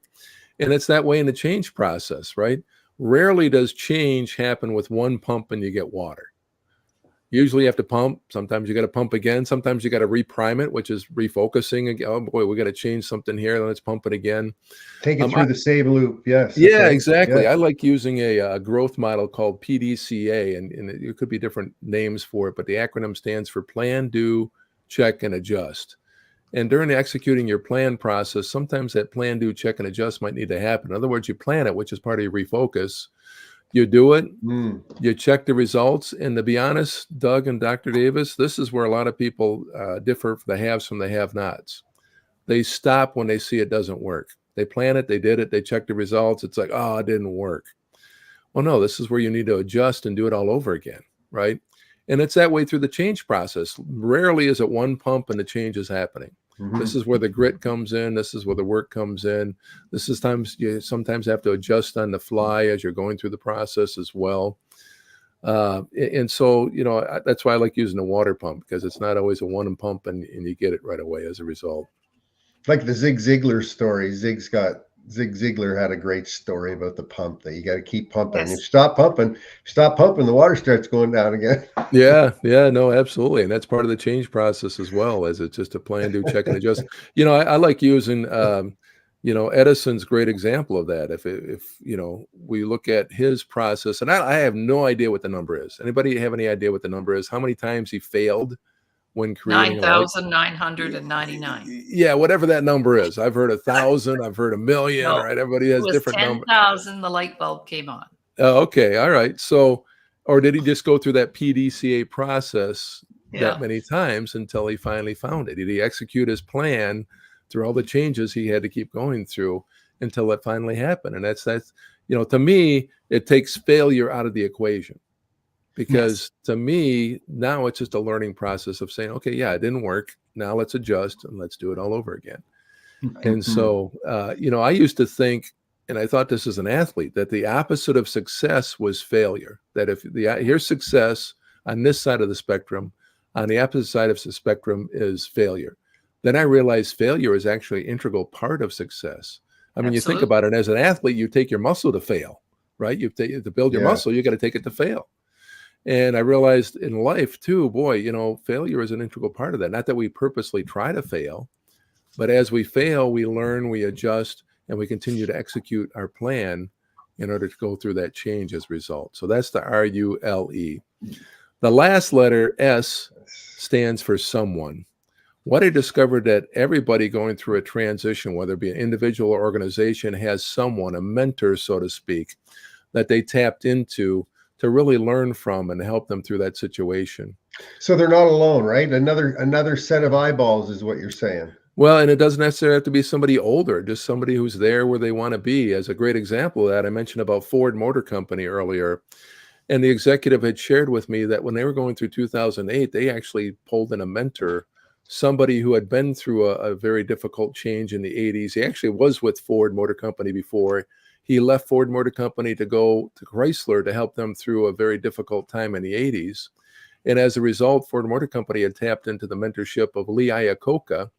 And it's that way in the change process, right? Rarely does change happen with one pump and you get water. Usually you have to pump. Sometimes you got to pump again. Sometimes you got to reprime it, which is refocusing again. Oh boy, we got to change something here. Then let's pump it again. Take it I, through the save loop. Yes. yeah, Okay. exactly. Yeah. I like using a growth model called PDCA, and it could be different names for it, but the acronym stands for plan, do, check, and adjust. And during the executing your plan process, sometimes that plan, do, check, and adjust might need to happen. In other words, you plan it, which is part of your refocus. You do it, Mm. you check the results. And to be honest, Doug and Dr. Davis, this is where a lot of people differ the haves from the have-nots. They stop when they see it doesn't work. They plan it, they did it, they check the results. It's like, oh, it didn't work. Well, no, this is where you need to adjust and do it all over again, right? And it's that way through the change process. Rarely is it one pump and the change is happening. Hmm. This is where the grit comes in. This is where the work comes in. This is times you sometimes have to adjust on the fly as you're going through the process as well. And so, that's why I like using a water pump, because it's not always a one pump and you get it right away as a result. Like the Zig Ziglar story. Zig Ziglar had a great story about the pump that you got to keep pumping. You Yes. stop pumping, the water starts going down again. Yeah, yeah, no, absolutely. And that's part of the change process as well, as it's just a plan, do, check, and adjust. I like using, Edison's great example of that. If we look at his process, and I have no idea what the number is. Anybody have any idea what the number is? How many times he failed when creating a light? 9,999. Yeah, whatever that number is. I've heard 1,000, I've heard 1,000,000, No, right? Everybody it has was different numbers. 10,000 the light bulb came on. Oh, okay. All right. So, or did he just go through that PDCA process that Yeah. many times until he finally found it? Did he execute his plan through all the changes he had to keep going through until it finally happened? And that's, to me, it takes failure out of the equation, because to me, now it's just a learning process of saying, okay, yeah, it didn't work. Now let's adjust and let's do it all over again. And so, I used to think, and I thought this as an athlete, that the opposite of success was failure. That if here's success on this side of the spectrum, on the opposite side of the spectrum is failure. Then I realized failure is actually an integral part of success. I mean, you think Absolutely. about it, as an athlete, you take your muscle to fail, right? To build your Yeah. muscle, you got to take it to fail. And I realized in life too, boy, failure is an integral part of that. Not that we purposely try to fail, but as we fail, we learn, we adjust, and we continue to execute our plan in order to go through that change as a result. So that's the RULE. The last letter, S, stands for someone. What I discovered that everybody going through a transition, whether it be an individual or organization, has someone, a mentor, so to speak, that they tapped into to really learn from and help them through that situation. So they're not alone, right? Another set of eyeballs is what you're saying. Well, and it doesn't necessarily have to be somebody older, just somebody who's there where they want to be. As a great example of that, I mentioned about Ford Motor Company earlier. And the executive had shared with me that when they were going through 2008, they actually pulled in a mentor, somebody who had been through a very difficult change in the 80s. He actually was with Ford Motor Company before. He left Ford Motor Company to go to Chrysler to help them through a very difficult time in the 80s. And as a result, Ford Motor Company had tapped into the mentorship of Lee Iacocca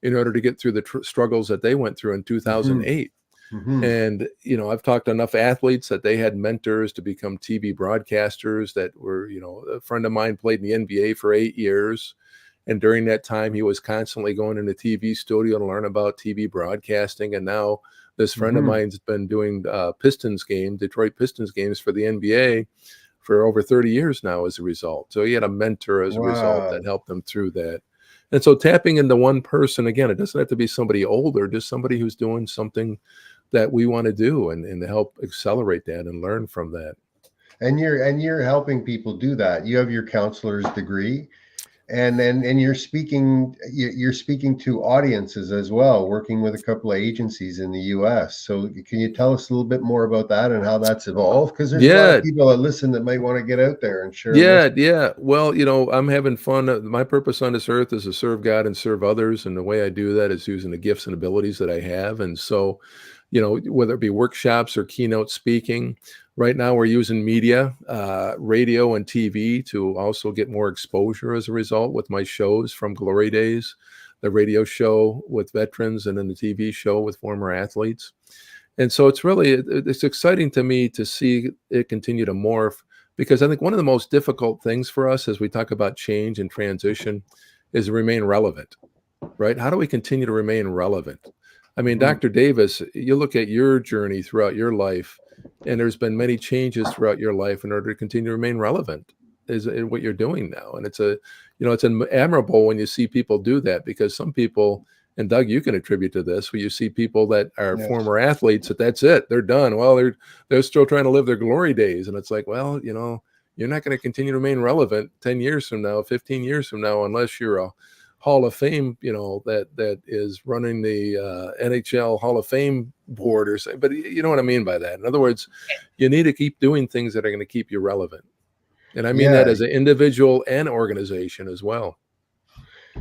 in order to get through the struggles that they went through in 2008. Hmm. And, I've talked to enough athletes that they had mentors to become TV broadcasters that were, a friend of mine played in the NBA for 8 years. And during that time, he was constantly going in the TV studio to learn about TV broadcasting. And now this friend of Hmm. mine's been doing Detroit Pistons games for the NBA for over 30 years now as a result. So he had a mentor as a result that Wow. helped him through that. And so tapping into one person, again, it doesn't have to be somebody older, just somebody who's doing something that we want to do and to help accelerate that and learn from that. And you're helping people do that. You have your counselor's degree, and you're speaking to audiences as well, working with a couple of agencies in the US. So can you tell us a little bit more about that and how that's evolved? Because there's a lot of Yeah, people that listen that might want to get out there and share a yeah, message. yeah. Well, I'm having fun. My purpose on this earth is to serve God and serve others. And the way I do that is using the gifts and abilities that I have. And so, whether it be workshops or keynote speaking, right now we're using media, radio and TV to also get more exposure as a result with my shows from Glory Days, the radio show with veterans, and then the TV show with former athletes. And so it's exciting to me to see it continue to morph, because I think one of the most difficult things for us as we talk about change and transition is to remain relevant, right? How do we continue to remain relevant? I mean, Mhm. Dr. Davis, you look at your journey throughout your life, and there's been many changes throughout your life in order to continue to remain relevant is in what you're doing now. And it's admirable when you see people do that, because some people, and Doug, you can attribute to this, where you see people that are Yes. former athletes that's it, they're done. Well, they're still trying to live their glory days. And it's like, well, you're not going to continue to remain relevant 10 years from now, 15 years from now, unless you're a Hall of Fame, that is running the NHL Hall of Fame board or something. But you know what I mean by that. In other words, you need to keep doing things that are going to keep you relevant. And I mean that Yeah. as an individual and organization as well.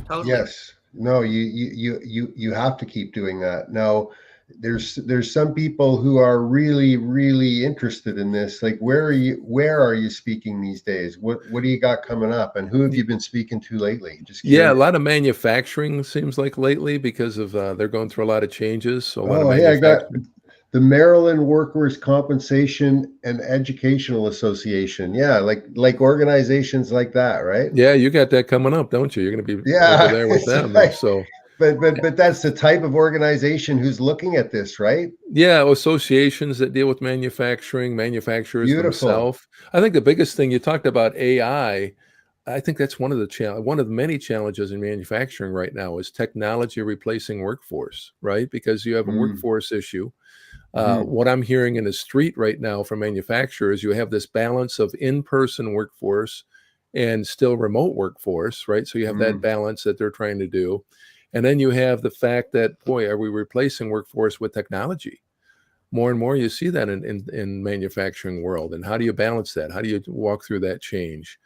Totally. Yes. No, you have to keep doing that. Now, there's some people who are really, really interested in this. Like, where are you speaking these days? What do you got coming up? And who have you been speaking to lately? Just Yeah, a curious. lot of manufacturing seems like lately, because of they're going through a lot of changes. So a lot of Oh, hey, I got manufacturing. the Maryland Workers' Compensation and Educational Association. Yeah, like organizations like that, right? Yeah, you got that coming up, don't you? You're going to be over Yeah. there with It's them. And like, so but that's the type of organization who's looking at this, right? yeah, associations that deal with manufacturing, manufacturers Beautiful. themselves. I think the biggest thing you talked about AI. I think that's one of the many challenges in manufacturing right now is technology replacing workforce, right? Because you have a Mm, workforce issue. mhm, What I'm hearing in the street right now from manufacturers, you have this balance of in-person workforce and still remote workforce, right? So you have that mm. balance that they're trying to do. And then you have the fact that, boy, are we replacing workforce with technology? More and more you see that in manufacturing world. And how do you balance that? How do you walk through that change?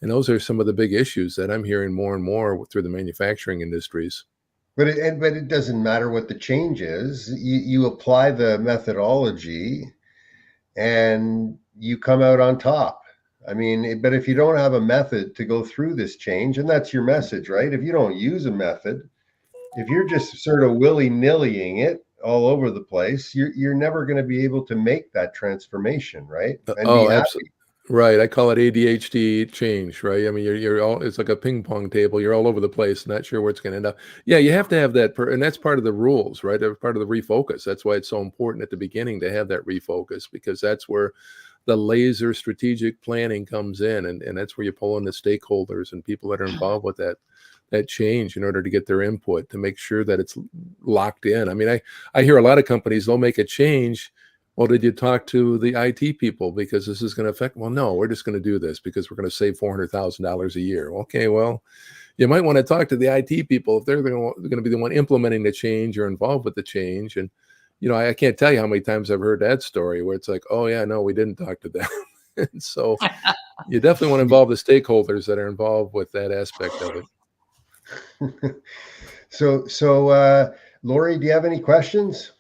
And those are some of the big issues that I'm hearing more and more through the manufacturing industries. But it doesn't matter what the change is. You apply the methodology and you come out on top. I mean, but if you don't have a method to go through this change, and that's your message, right? If you don't use a method, if you're just sort of willy-nillying it all over the place, you're never going to be able to make that transformation, right? And be Oh, happy. absolutely. Right. I call it ADHD change, right? I mean, you're all, it's like a ping pong table. You're all over the place, not sure where it's going to end up. Yeah, you have to have that, and that's part of the rules, right? That's part of the refocus. That's why it's so important at the beginning to have that refocus, because that's where the laser strategic planning comes in. And that's where you pull in the stakeholders and people that are involved with that change in order to get their input to make sure that it's locked in. I mean, I hear a lot of companies, they'll make a change. Well, did you talk to the IT people because this is going to affect? Well, no, we're just going to do this because we're going to save $400,000 a year. Okay, well, you might want to talk to the IT people if they're going to be the one implementing the change or involved with the change. And I can't tell you how many times I've heard that story where it's like, oh yeah, no, we didn't talk to them. And so you definitely want to involve the stakeholders that are involved with that aspect of it. So, Laurie, do you have any questions?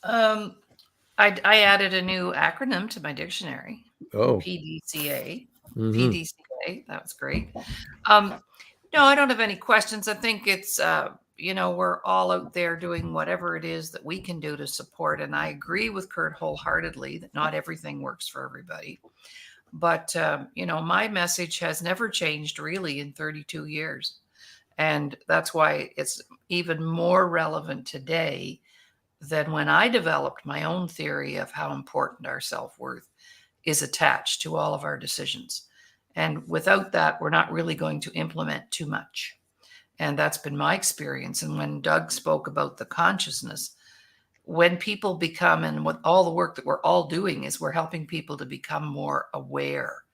Um, I added a new acronym to my dictionary. Oh, PDCA. hmm PDCA. That was great. Um, no, I don't have any questions. I think it's we're all out there doing whatever it is that we can do to support. And I agree with Kurt wholeheartedly that not everything works for everybody. But, my message has never changed really in 32 years. And that's why it's even more relevant today than when I developed my own theory of how important our self-worth is attached to all of our decisions. And without that, we're not really going to implement too much. And that's been my experience. And when Doug spoke about the consciousness, when people become, and what all the work that we're all doing is we're helping people to become more aware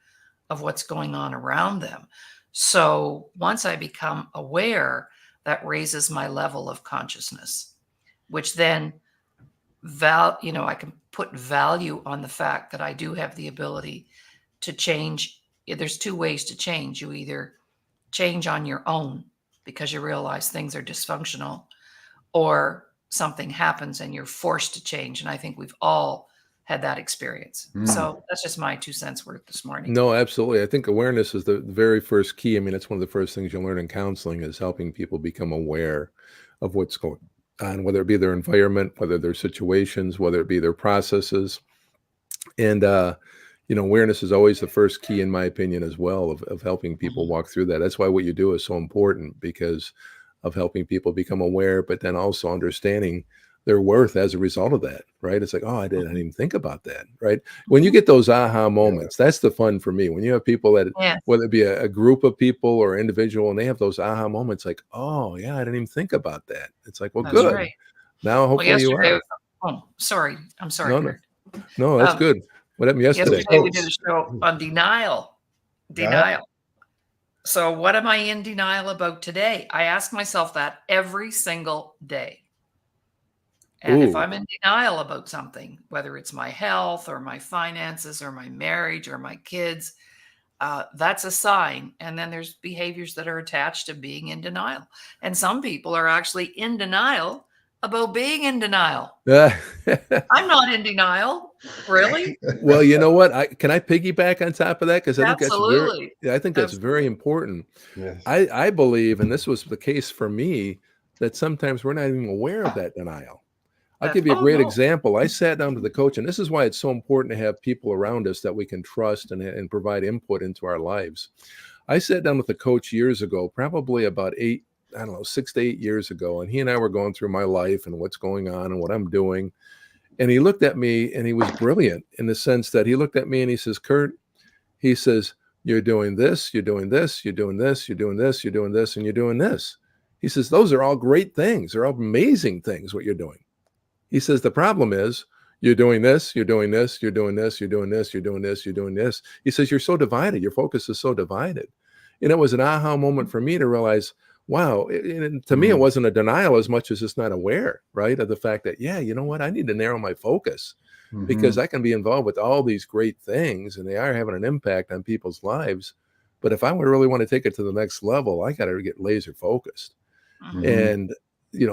of what's going on around them. So once I become aware, that raises my level of consciousness, which then I can put value on the fact that I do have the ability to change. There's two ways to change. You either change on your own because you realize things are dysfunctional, or something happens and you're forced to change. And I think we've all had that experience. So that's just my 2 cents worth this morning. No, absolutely. I think awareness is the very first key. I mean, it's one of the first things you learn in counseling is helping people become aware of what's going on, whether it be their environment, whether their situations, whether it be their processes. And, awareness is always the first key, in my opinion, as well, of helping people walk through that. That's why what you do is so important, because of helping people become aware, but then also understanding their worth as a result of that, right? It's like, oh, I didn't even think about that, right? When you get those aha moments, that's the fun for me. When you have people that, Yes. whether it be a group of people or individual, and they have those aha moments, like, oh yeah, I didn't even think about that. It's like, well, That's good. right. Now, hopefully you Yesterday, are. sorry. I'm sorry, No, no, Kurt. no, that's Um, good. What happened yesterday? Yesterday we did a show on denial. Yeah. Denial. So what am I in denial about today? I ask myself that every single day. And if Ooh. I'm in denial about something, whether it's my health or my finances or my marriage or my kids, that's a sign. And then there's behaviors that are attached to being in denial. And some people are actually in denial about being in denial. I'm not in denial, really. Well, you know what? Can I piggyback on top of that? Because I think Absolutely. that's very important. Yes. I believe, and this was the case for me, that sometimes we're not even aware of that denial. I'll give you a great example. I sat down to the coach, and this is why it's so important to have people around us that we can trust and provide input into our lives. I sat down with the coach years ago, probably about 6 to 8 years ago, and he and I were going through my life and what's going on and what I'm doing. And he looked at me, and he was brilliant in the sense that he looked at me and he says, Kurt, he says, you're doing this, you're doing this, you're doing this, you're doing this, you're doing this, and you're doing this. He says, those are all great things. They're all amazing things, what you're doing. He says, the problem is you're doing this, you're doing this, you're doing this, you're doing this, you're doing this, you're doing this. He says, you're so divided. Your focus is so divided. And it was an aha moment for me to realize, wow, to me, it wasn't a denial as much as just not aware, right, of the fact that, yeah, you know what, I need to narrow my focus because I can be involved with all these great things and they are having an impact on people's lives. But if I really want to take it to the next level, I got to get laser focused. And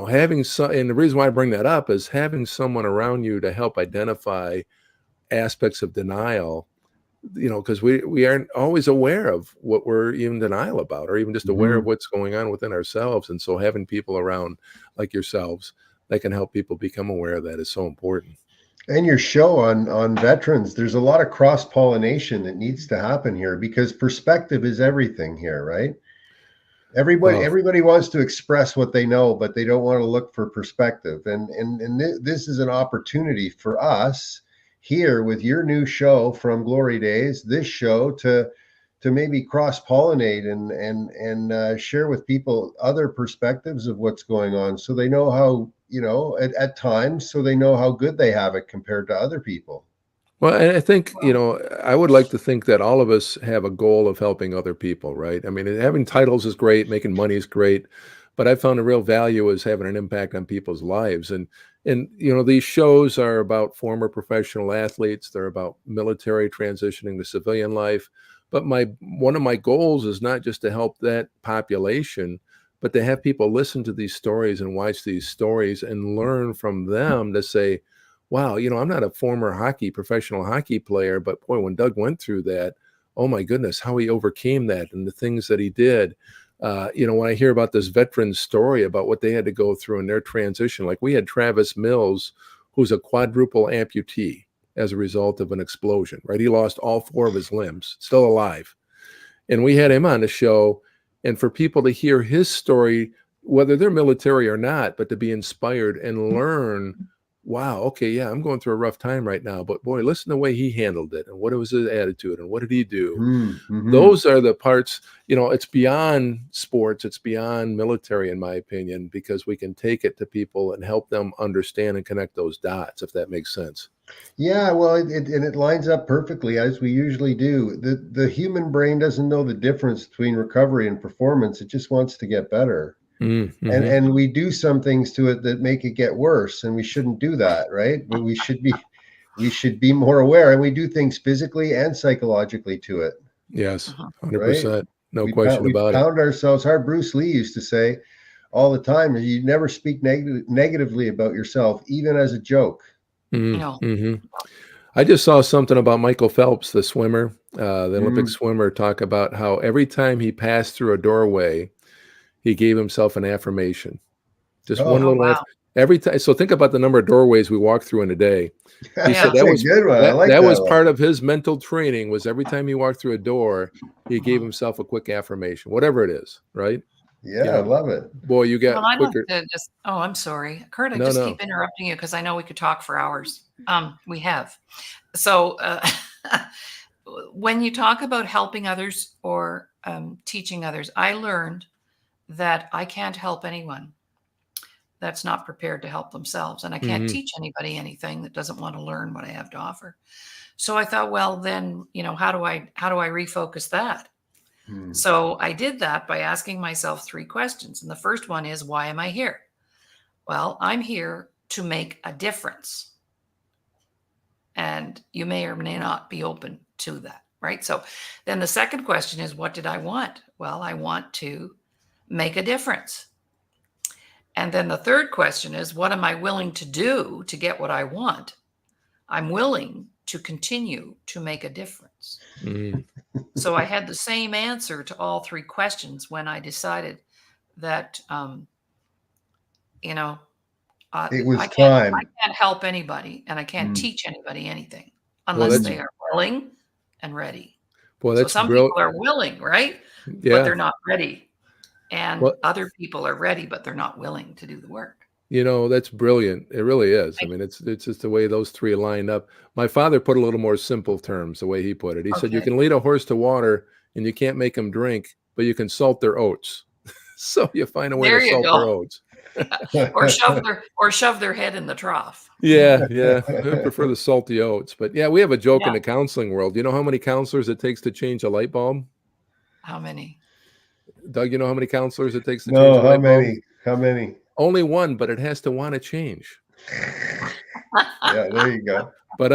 having and the reason why I bring that up is having someone around you to help identify aspects of denial, because we aren't always aware of what we're even denial about, or even just aware of what's going on within ourselves. And so having people around like yourselves that can help people become aware of that is so important. And your show on veterans, there's a lot of cross-pollination that needs to happen here because perspective is everything here, right? Everybody wants to express what they know, but they don't want to look for perspective. And this is an opportunity for us here with your new show from Glory Days, this show to maybe cross-pollinate and share with people other perspectives of what's going on, so they know how, at times, so they know how good they have it compared to other people. Well, and I think, I would like to think that all of us have a goal of helping other people, right? I mean, having titles is great, making money is great, but I found the real value is having an impact on people's lives. And these shows are about former professional athletes. They're about military transitioning to civilian life. But one of my goals is not just to help that population, but to have people listen to these stories and watch these stories and learn from them to say, wow, I'm not a former professional hockey player, but boy, when Doug went through that, oh my goodness, how he overcame that and the things that he did. When I hear about this veteran story about what they had to go through in their transition, like we had Travis Mills, who's a quadruple amputee as a result of an explosion, right? He lost all 4 of his limbs, still alive. And we had him on the show. And for people to hear his story, whether they're military or not, but to be inspired and learn, wow, okay, yeah, I'm going through a rough time right now, but boy, listen to the way he handled it and what was his attitude and what did he do? Mm-hmm. Those are the parts, it's beyond sports, it's beyond military, in my opinion, because we can take it to people and help them understand and connect those dots, if that makes sense. Yeah, well, it lines up perfectly as we usually do. The human brain doesn't know the difference between recovery and performance. It just wants to get better. Mm-hmm. And we do some things to it that make it get worse, and we shouldn't do that, right? But we should be more aware, and we do things physically and psychologically to it. Yes, 100%. Right? No question We about it. pound ourselves hard. Bruce Lee used to say all the time, you never speak negatively about yourself, even as a joke. Mm-hmm. I just saw something about Michael Phelps, the swimmer, the Olympic swimmer, talk about how every time he passed through a doorway, he gave himself an affirmation. Just one little wow. every time. So think about the number of doorways we walk through in a day. He said that was good one. I like that was one. part of his mental training. Was every time he walked through a door, he gave himself a quick affirmation, whatever it is, right? Yeah, I love it. Boy, you got Well, I'd quicker. like to just, I'm sorry, Kurt, I No, just no. keep interrupting you because I know we could talk for hours. We have. So when you talk about helping others or teaching others, I learned that I can't help anyone that's not prepared to help themselves. And I can't teach anybody anything that doesn't want to learn what I have to offer. So I thought, well, then, how do I refocus that? So I did that by asking myself 3 questions. And the first one is, why am I here? Well, I'm here to make a difference. And you may or may not be open to that, right? So then the second question is, what did I want? Well, I want to make a difference. And then the third question is, what am I willing to do to get what I want? I'm willing to continue to make a difference. So I had the same answer to all 3 questions when I decided that, it was I time. can't help anybody and I can't teach anybody anything unless they are willing and ready. Boy, So that's some people are willing, right? Yeah. But they're not ready. And other people are ready, but they're not willing to do the work. That's brilliant. It really is. I mean, it's just the way those 3 line up. My father put a little more simple terms, the way he put it. He said, you can lead a horse to water and you can't make them drink, but you can salt their oats. So you find a way to salt their oats. or shove their head in the trough. Yeah. I prefer the salty oats. But yeah, we have a joke in the counseling world. You know how many counselors it takes to change a light bulb? How many? Doug, you know how many counselors it takes to change a light bulb? How many? Only one, but it has to want to change. Yeah, there you go. But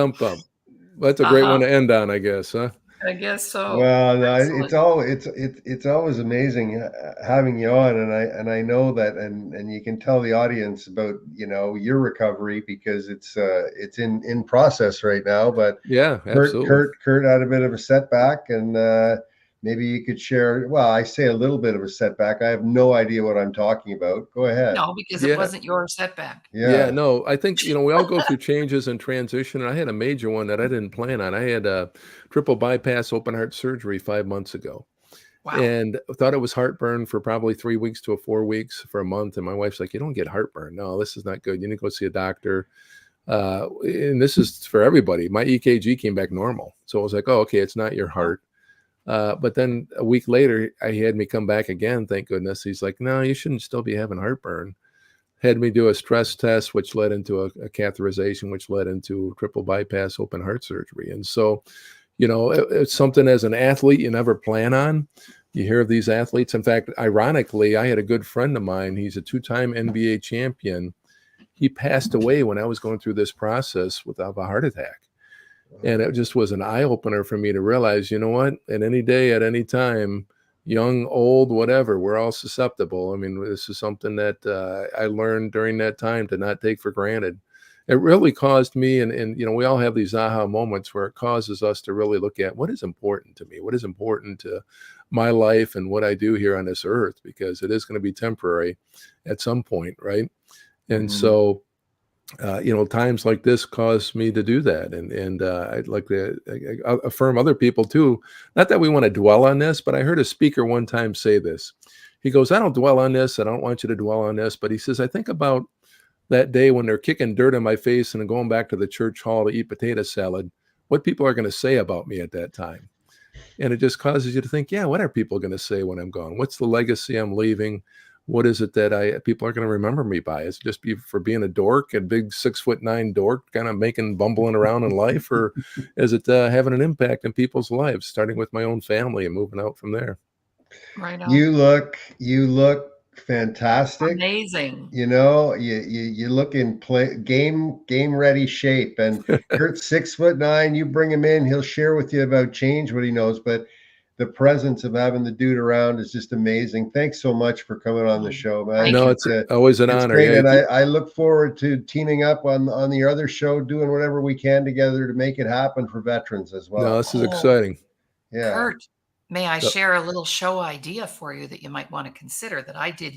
that's a great one to end on, I guess, huh? I guess so. Well, no, it's always amazing having you on, and I know that, and you can tell the audience about your recovery because it's in process right now. But yeah, absolutely. Kurt had a bit of a setback, and maybe you could share. Well, I say a little bit of a setback. I have no idea what I'm talking about. Go ahead. No, because it wasn't your setback. Yeah, no, I think, we all go through changes and transition. And I had a major one that I didn't plan on. I had a triple bypass open heart surgery 5 months ago. Wow. And I thought it was heartburn for probably 3 weeks to 4 weeks for a month. And my wife's like, you don't get heartburn. No, this is not good. You need to go see a doctor. And this is for everybody. My EKG came back normal. So I was like, oh, okay, it's not your heart. But then a week later, he had me come back again. Thank goodness. He's like, no, you shouldn't still be having heartburn. Had me do a stress test, which led into a catheterization, which led into triple bypass open heart surgery. And so, it's something as an athlete you never plan on. You hear of these athletes. In fact, ironically, I had a good friend of mine. He's a 2-time NBA champion. He passed away when I was going through this process of a heart attack. And it just was an eye opener for me to realize, you know what, at any day, at any time, young, old, whatever, we're all susceptible. I mean, this is something that I learned during that time to not take for granted. it really caused me, and we all have these aha moments where it causes us to really look at what is important to me, what is important to my life and what I do here on this earth, because it is going to be temporary at some point, right? And so, times like this cause me to do that. And I'd like to affirm other people too. Not that we want to dwell on this, but I heard a speaker one time say this. He goes, I don't dwell on this. I don't want you to dwell on this. But he says, I think about that day when they're kicking dirt in my face and going back to the church hall to eat potato salad, what people are going to say about me at that time. And it just causes you to think, yeah, what are people going to say when I'm gone? What's the legacy I'm leaving? What is it that people are going to remember me by? Is it just for being a dork, a big 6'9" dork, kind of bumbling around in life, or is it having an impact in people's lives, starting with my own family and moving out from there? Right on. You look fantastic. Amazing. You look in game ready shape, and Kurt's 6'9". You bring him in, he'll share with you about change, what he knows, but the presence of having the dude around is just amazing. Thanks so much for coming on the show, man. No, it's always an honor. Great. And I look forward to teaming up on the other show, doing whatever we can together to make it happen for veterans as well. No, this is exciting. Yeah. Kurt, may I share a little show idea for you that you might want to consider that I did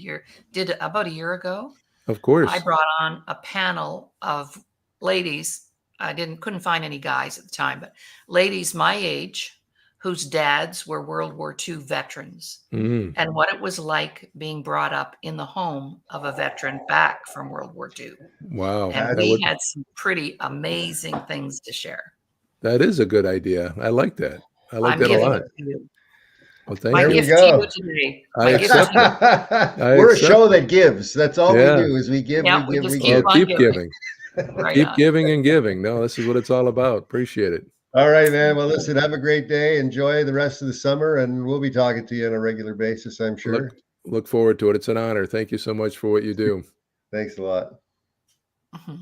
about a year ago? Of course. I brought on a panel of ladies. I couldn't find any guys at the time, but ladies my age whose dads were World War II veterans, and what it was like being brought up in the home of a veteran back from World War II. Wow. And we had some pretty amazing things to share. That is a good idea. I like that. I like that a lot. Well, thank My you. gift to you today. I accept it. We're a show that gives. That's all we do is we give, Yeah, we give, we give. Keep giving. Right keep on. giving and giving. No, this is what it's all about. Appreciate it. All right, man. Well, listen, have a great day. Enjoy the rest of the summer, and we'll be talking to you on a regular basis, I'm sure. Look forward to it. It's an honor. Thank you so much for what you do. Thanks a lot. Mm-hmm.